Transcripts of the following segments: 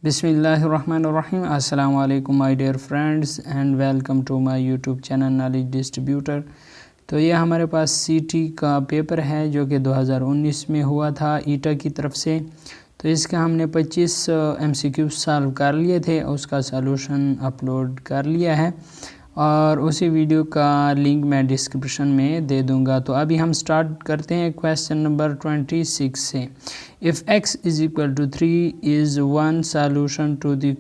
बिस्मिल्लाहिर्रहमानिर्रहीम। अस्सलाम वालेकुम my dear friends and welcome to my YouTube channel knowledge distributor. तो ये हमारे पास सीटी का पेपर है जो कि 2019 में हुआ था ईटा की तरफ से। तो इसका हमने 25 एमसीक्यू सॉल्व कर लिए थे, उसका सलूशन अपलोड कर लिया है और उसी वीडियो का लिंक मैं डिस्क्रिप्शन में दे दूंगा। तो अभी हम स्टार्ट करते हैं क्वेश्चन नंबर 26 से। If x is equal to 3 is one solution to the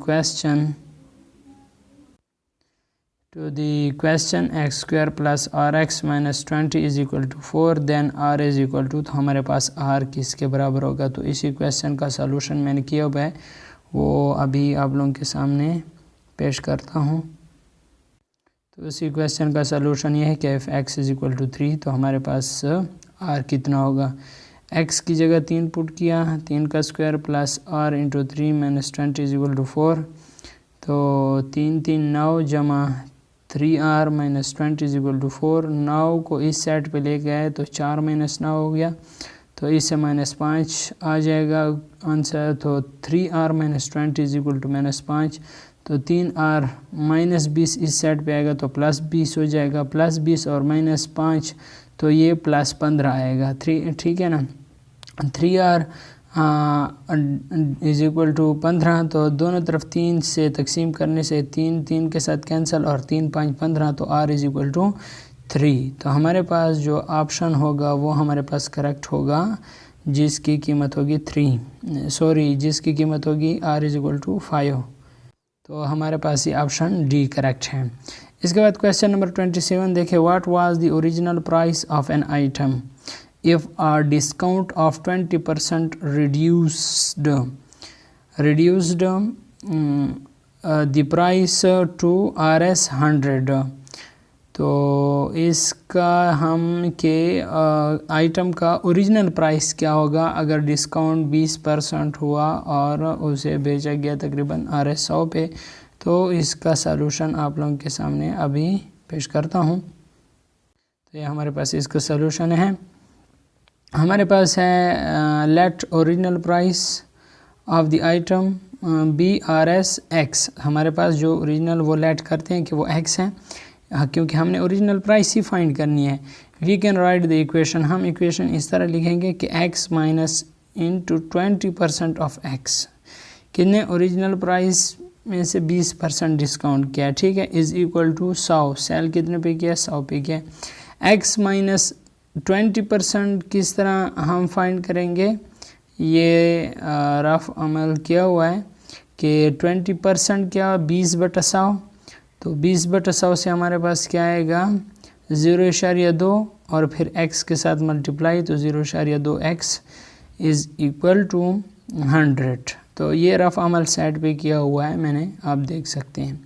question x square plus r x minus 20 is equal to 4 then r is equal to, तो हमारे पास आर किसके बराबर होगा। तो इसी क्वेश्चन का सलूशन मैंने किया हुआ है, वो अभी आप लोगों के सामने पेश करता हूँ। तो इसी क्वेश्चन का सलूशन ये है कि f x is equal to 3, तो हमारे पास आर कितना होगा। एक्स की जगह 3 पुट किया, 3 का square plus r into 3 minus 20 is equal to 4। तो 3 3 9 जमा 3r minus 20 is equal to 4। 9 को इस सेट पे ले गए तो 4 माइनस 9 हो गया, तो इससे -5 आ जाएगा आंसर। तो 3r minus 20 is equal to -5। तो 3r माइनस 20 इस सेट पे आएगा तो +20 हो जाएगा, +20 और -5 तो ये +15 आएगा। ठीक है ना। 3r इज इक्वल टू 15, तो दोनों तरफ 3 से तकसीम करने से 3 3 के साथ कैंसिल और 3 5 15, तो r इज इक्वल टू 3। तो हमारे पास जो ऑप्शन होगा वो हमारे पास करेक्ट होगा, जिसकी कीमत होगी जिसकी कीमत होगी r इज इक्वल टू 5। तो हमारे पास ये ऑप्शन डी करेक्ट है। इसके बाद क्वेश्चन नंबर 27 देखें। What was the original price of an item if a discount of 20% reduced the price to Rs 100। तो इसका हम के आइटम का ओरिजिनल प्राइस क्या होगा अगर डिस्काउंट 20% हुआ और उसे बेचा गया तकरीबन Rs 100 पे। तो इसका सलूशन आप लोगों के सामने अभी पेश करता हूँ। तो ये हमारे पास इसका सलूशन है। हमारे पास है let original price of the item be Rs x। हमारे पास जो ओरिजिनल वो लेट करते हैं कि वो x है, क्योंकि हमने ओरिजिनल प्राइस ही फाइंड करनी है। We can write the equation, हम इक्वेशन इस तरह लिखेंगे कि x minus into 20% of x, कितने ओरिजिनल प्राइस में से 20% डिस्काउंट किया, ठीक है, इज़ इक्वल टू 100। सेल कितने पे किया, 100 पे किया। x माइनस 20% किस तरह हम फाइंड करेंगे, ये रफ अमल किया हुआ है कि 20% क्या 20/100, तो 20/100 से हमारे पास क्या आएगा 0.2 और फिर x के साथ मल्टीप्लाई, तो 0.2x इज़ इक्वल टू 100। तो ये रफ अमल सेट पे किया हुआ है मैंने, आप देख सकते हैं।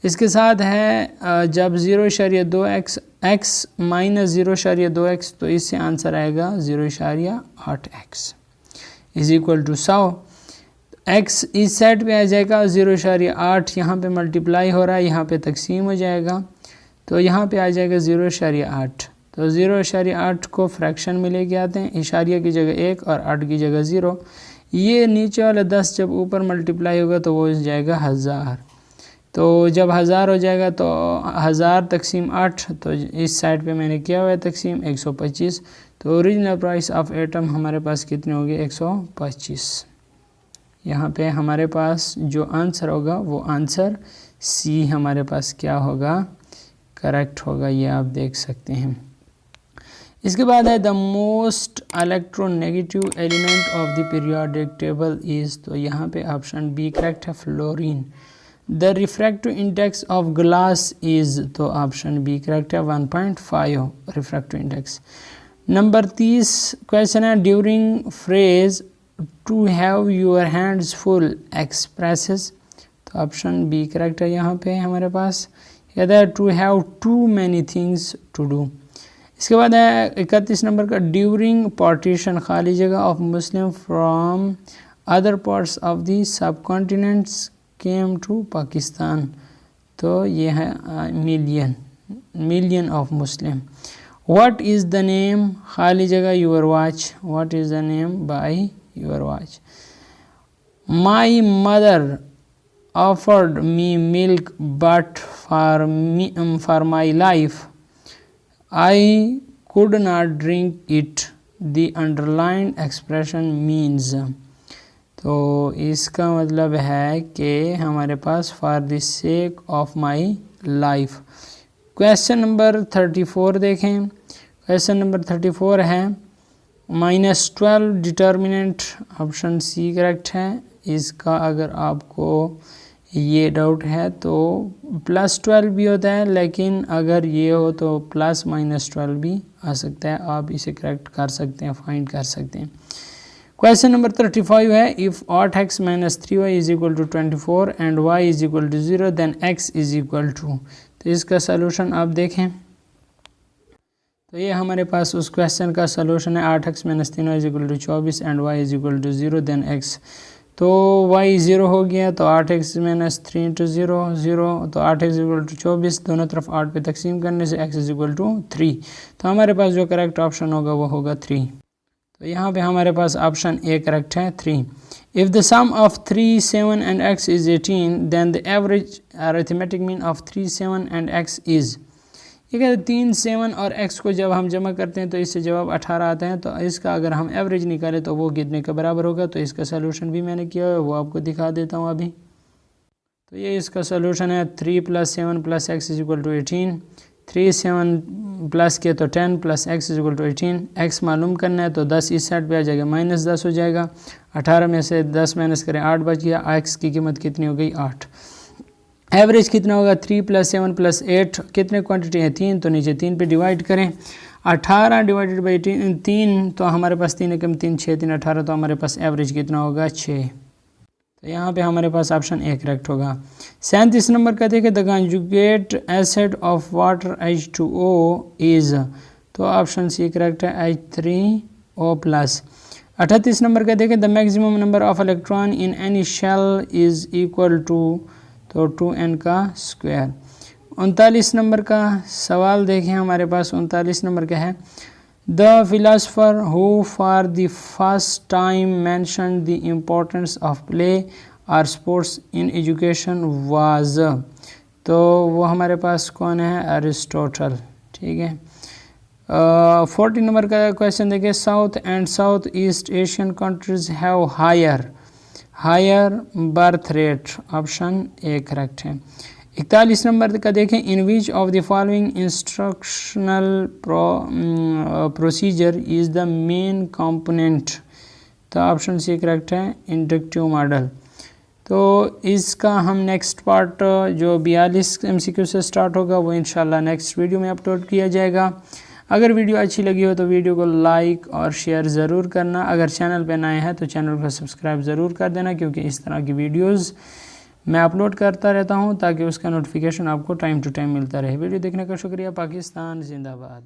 इसके साथ है जब 0.2x x माइनस 0.2x, तो इससे आंसर आएगा 0.8x is equal to 100। x इस सेट पे आ जाएगा, 0.8 यहाँ पे मल्टीप्लाई हो रहा है, यहाँ पे तकसीम हो जाएगा, तो यहाँ पे आ जाएगा 0.8। तो 0.8 को फ्रैक्शन में लेके आते हैं, इशारिया की जगह 1 और 8 की जगह 0। ये नीचे वाला 10 जब ऊपर मल्टीप्लाई होगा तो वो जाएगा 1000। तो जब 1000 हो जाएगा तो 1000 तकसीम 8, तो इस साइड पे मैंने किया हुआ है तकसीम 125। तो ओरिजिनल प्राइस ऑफ एटम हमारे पास कितने होंगे 125। यहाँ पे हमारे पास जो आंसर होगा वो आंसर सी हमारे पास क्या होगा, करेक्ट होगा, ये आप देख सकते हैं। इसके बाद है the most electronegative element of the periodic table is, तो यहाँ पे ऑप्शन बी करेक्ट है, fluorine. The refractive index of glass is, तो ऑप्शन बी करेक्ट है, 1.5 रिफ्रैक्टिव इंडेक्स। नंबर 30 क्वेश्चन है during phrase to have your hands full expresses, तो option B correct है। यहाँ पे हमारे पास कहता है to have too many things to do. इसके बाद है 31 नंबर का ड्यूरिंग पार्टीशन खाली जगह of Muslim from other parts of the subcontinents came to Pakistan, तो ये है million of Muslim. What is the name खाली जगह your watch, what is the name by your watch. My mother offered me milk, but for my life I could not drink it. The underlined expression means, तो इसका मतलब है कि हमारे पास for the sake of my life. Question number 34 देखें। Question number 34 है -12 determinant, option C correct है। इसका अगर आपको ये डाउट है तो +12 भी होता है, लेकिन अगर ये हो तो +-12 भी आ सकता है। आप इसे करेक्ट कर सकते हैं, फाइंड कर सकते हैं। क्वेश्चन नंबर 35 है if 8x - 3y = 24 and y = 0 then x = तो इसका सलूशन आप देखें। तो ये हमारे पास उस क्वेश्चन का सलूशन है 8x - 3y = 24 and y = 0 then x। तो y 0 हो गया तो 8x - 3 × 0 0, तो 8x = 24, दोनों तरफ 8 पे तकसीम करने से x = 3। तो हमारे पास जो करेक्ट ऑप्शन होगा वो होगा 3। तो यहाँ पे हमारे पास ऑप्शन ए करेक्ट है 3। If the sum of 3, 7 and x is 18 then the average arithmetic mean of 3, 7 and x is, ये कहते हैं 3, 7 और x को जब हम जमा करते हैं तो इससे जवाब 18 आता है। तो इसका अगर हम एवरेज निकालें तो वो कितने के बराबर होगा। तो इसका सलूशन भी मैंने किया है, वो आपको दिखा देता हूँ अभी। तो ये इसका सलूशन है 3 + 7 + x = 18, 3, 7 प्लस के तो 10 + x = 18। x मालूम करना है तो 10 इस साइड पे आ जाएगा, -10 हो जाएगा। 18 में से 10 माइनस करें 8 बच गया। x की कीमत कितनी हो गई 8। एवरेज कितना होगा 3 + 7 + 8, कितने क्वांटिटी है 3, तो नीचे 3 पे डिवाइड करें। 18 / 3 तो हमारे पास 3 एकम 3, 6 3 18, तो हमारे पास एवरेज कितना होगा 6। तो यहाँ पे हमारे पास ऑप्शन ए करेक्ट होगा। 37 नंबर का देखिए the conjugate acid of water H2O is, तो ऑप्शन सी करेक्ट है H3O+। 38 नंबर का देखें the maximum number of electron in any shell is equal to, तो 2n²। 39 नंबर का सवाल देखें हमारे पास 39 नंबर का है the philosopher who for the first time mention the importance of play और स्पोर्ट्स इन एजुकेशन वाज, तो वो हमारे पास कौन है अरिस्टोटल। ठीक है। 40 नंबर का क्वेश्चन देखिए south and south east Asian countries have higher birth rate, option A correct है। 41 नंबर का देखें in which of the following instructional procedure is the main component, तो ऑप्शन सी करेक्ट है inductive model. तो इसका हम next part जो 42 MCQ से स्टार्ट होगा वो इंशाल्लाह नेक्स्ट वीडियो में अपलोड किया जाएगा। अगर वीडियो अच्छी लगी हो तो वीडियो को लाइक और शेयर ज़रूर करना। अगर चैनल पे नए हैं तो चैनल को सब्सक्राइब ज़रूर कर देना, क्योंकि इस तरह की वीडियोस मैं अपलोड करता रहता हूं ताकि उसका नोटिफिकेशन आपको टाइम टू टाइम मिलता रहे। वीडियो देखने का शुक्रिया। पाकिस्तान जिंदाबाद।